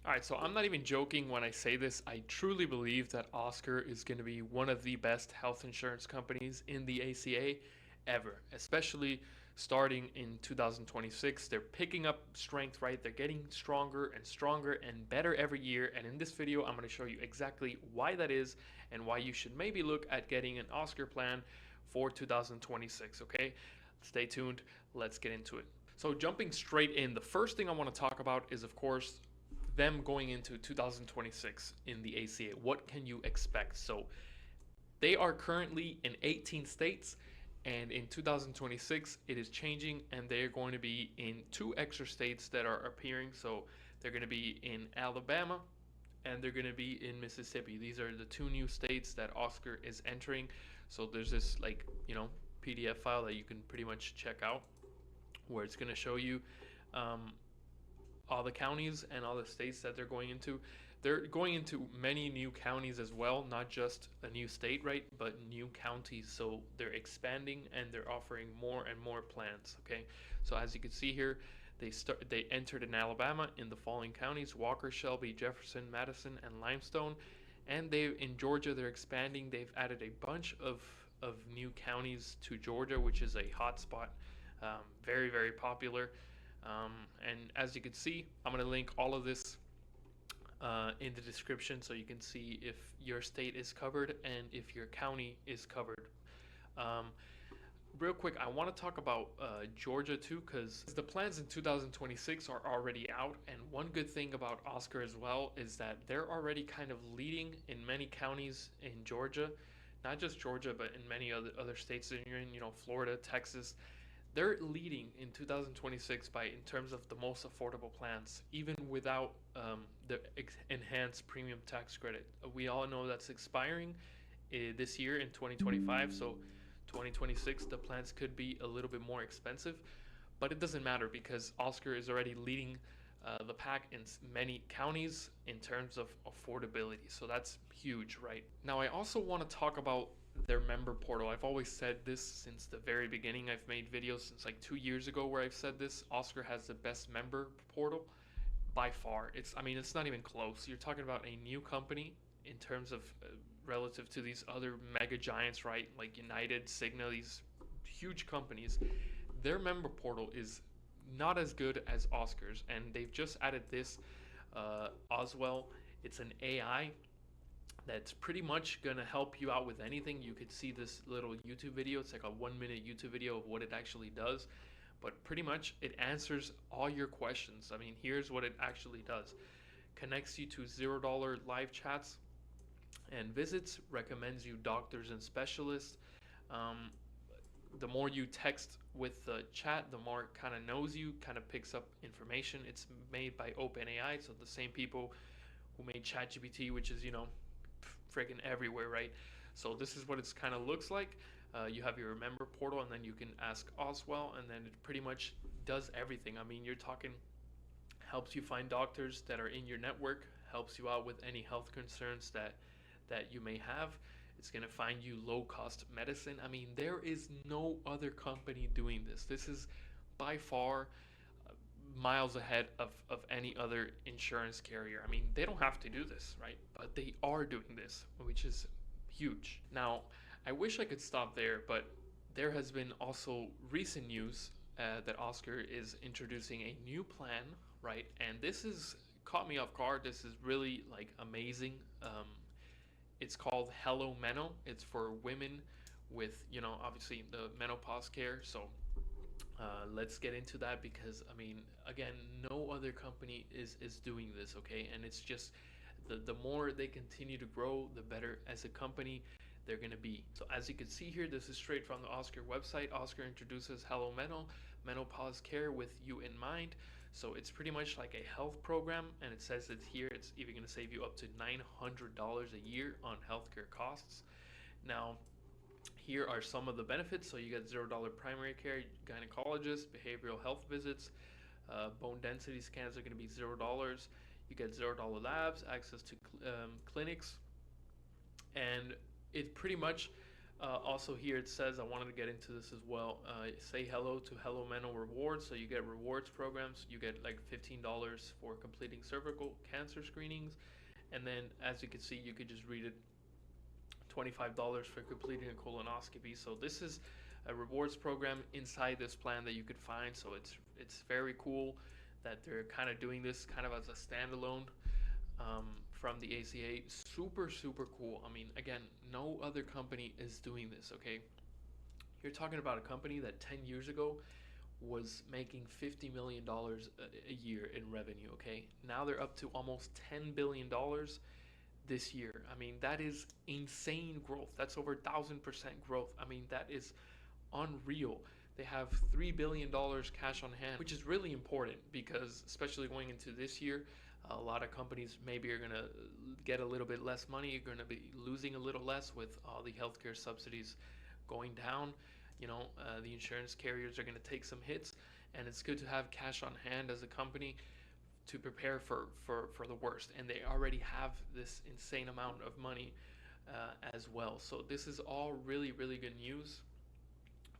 All right, so I'm not even joking when I say this. I truly believe that Oscar is going to be one of the best health insurance companies in the ACA ever, especially starting in 2026. They're picking up strength, right? They're getting stronger and stronger and better every year. And in this video, I'm going to show you exactly why that is and why you should maybe look at getting an Oscar plan for 2026, okay? Stay tuned. Let's get into it. So jumping straight in, the first thing I want to talk about is, of course, them going into 2026 in the ACA. What can you expect? So they are currently in 18 states, and in 2026 it is changing, and they're going to be in two extra states that are appearing. So they're going to be in Alabama and they're going to be in Mississippi. These are the two new states that Oscar is entering. So there's this, like, PDF file that you can pretty much check out where it's going to show you all the counties and all the states that they're going into. They're going into many new counties as well, not just a new state, right? But new counties. So they're expanding and they're offering more and more plans. Okay. So as you can see here, they entered in Alabama in the following counties: Walker, Shelby, Jefferson, Madison, and Limestone. And in Georgia, they're expanding. They've added a bunch of new counties to Georgia, which is a hotspot, very, very popular. And as you can see, I'm going to link all of this in the description so you can see if your state is covered and if your county is covered. Real quick, I want to talk about Georgia too, because the plans in 2026 are already out. And one good thing about Oscar as well is that they're already kind of leading in many counties in Georgia, not just Georgia, but in many other states that you're in, Florida, Texas. They're leading in 2026 in terms of the most affordable plans, even without the enhanced premium tax credit. We all know that's expiring this year in 2025, so 2026 the plans could be a little bit more expensive, but it doesn't matter because Oscar is already leading the pack in many counties in terms of affordability. So that's huge, right? Now, I also want to talk about their member portal. I've always said this since the very beginning. I've made videos since like 2 years ago where I've said this. Oscar has the best member portal by far. It's not even close. You're talking about a new company in terms of relative to these other mega giants, right? Like United, Cigna, these huge companies. Their member portal is not as good as Oscar's, and they've just added this Oswell. It's an AI that's pretty much going to help you out with anything. You could see this little YouTube video. It's like a 1-minute YouTube video of what it actually does. But pretty much it answers all your questions. Here's what it actually does. Connects you to $0 live chats and visits, recommends you doctors and specialists. The more you text with the chat, the more it kind of knows you, kind of picks up information. It's made by OpenAI, so the same people who made ChatGPT, which is, freaking everywhere, right? So this is what it's kind of looks like. You have your member portal, and then you can ask Oswell, and then it pretty much does everything. You're talking, helps you find doctors that are in your network, helps you out with any health concerns that you may have. It's going to find you low-cost medicine. There is no other company doing this. This is by far miles ahead of any other insurance carrier. They don't have to do this, right? But they are doing this, which is huge. Now, I wish I could stop there, but there has been also recent news that Oscar is introducing a new plan, right? And this has caught me off guard. This is really amazing. It's called HelloMeno. It's for women with, obviously the menopause care. So let's get into that because, again, no other company is doing this, okay? And it's just the more they continue to grow, the better as a company they're going to be. So as you can see here, this is straight from the Oscar website. Oscar introduces HelloMeno, menopause care with you in mind. So it's pretty much like a health program, and it says it's here. It's even going to save you up to $900 a year on healthcare costs. Now, here are some of the benefits. So you get $0 primary care, gynecologist, behavioral health visits, bone density scans are going to be $0. You get $0 labs, access to clinics, and it pretty much Also here it says, I wanted to get into this as well. Say hello to HelloMeno rewards. So you get rewards programs. You get like $15 for completing cervical cancer screenings, and then as you can see, you could just read it. $25 for completing a colonoscopy. So this is a rewards program inside this plan that you could find. So it's very cool that they're kind of doing this kind of as a standalone from the ACA. Super cool. I mean, again, no other company is doing this. Okay, you're talking about a company that 10 years ago was making $50 million a year in revenue. Okay, now they're up to almost $10 billion this year. I mean, that is insane growth. That's over 1,000% growth. I mean, that is unreal. They have $3 billion cash on hand, which is really important because, especially going into this year, a lot of companies maybe are going to get a little bit less money. You're going to be losing a little less with all the healthcare subsidies going down. The insurance carriers are going to take some hits, and it's good to have cash on hand as a company to prepare for the worst. And they already have this insane amount of money as well. So this is all really good news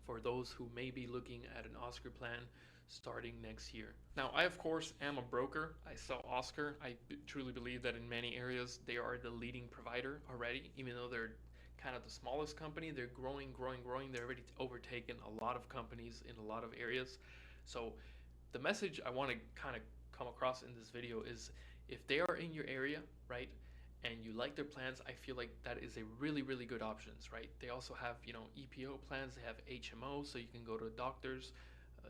for those who may be looking at an Oscar plan starting next year. Now, I of course am a broker. I sell Oscar. I truly believe that in many areas they are the leading provider already, even though they're kind of the smallest company. They're growing. They're already overtaken a lot of companies in a lot of areas. So the message I want to kind of come across in this video is, if they are in your area, right, and you like their plans, I feel like that is a really good options, right? They also have, EPO plans. They have HMO, so you can go to doctors,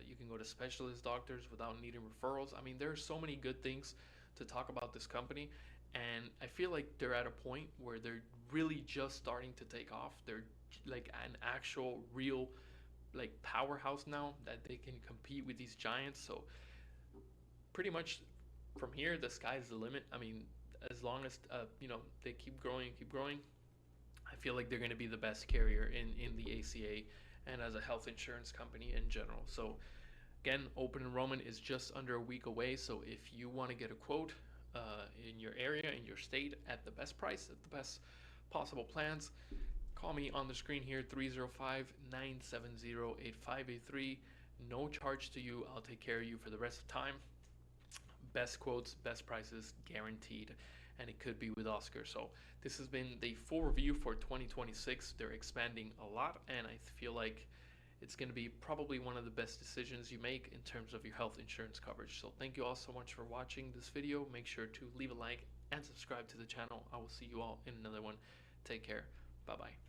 you can go to specialist doctors without needing referrals. I mean, there are so many good things to talk about this company, and I feel like they're at a point where they're really just starting to take off. They're like an actual real like powerhouse now that they can compete with these giants. So pretty much from here, the sky's the limit. I mean, as long as they keep growing, I feel like they're going to be the best carrier in the ACA and as a health insurance company in general. So again, open enrollment is just under a week away. So if you want to get a quote in your area, in your state, at the best price, at the best possible plans, call me on the screen here, 305-970-8583. No charge to you. I'll take care of you for the rest of the time. Best quotes, best prices, guaranteed. And it could be with Oscar. So this has been the full review for 2026. They're expanding a lot, and I feel like it's going to be probably one of the best decisions you make in terms of your health insurance coverage. So thank you all so much for watching this video. Make sure to leave a like and subscribe to the channel. I will see you all in another one. Take care. Bye bye.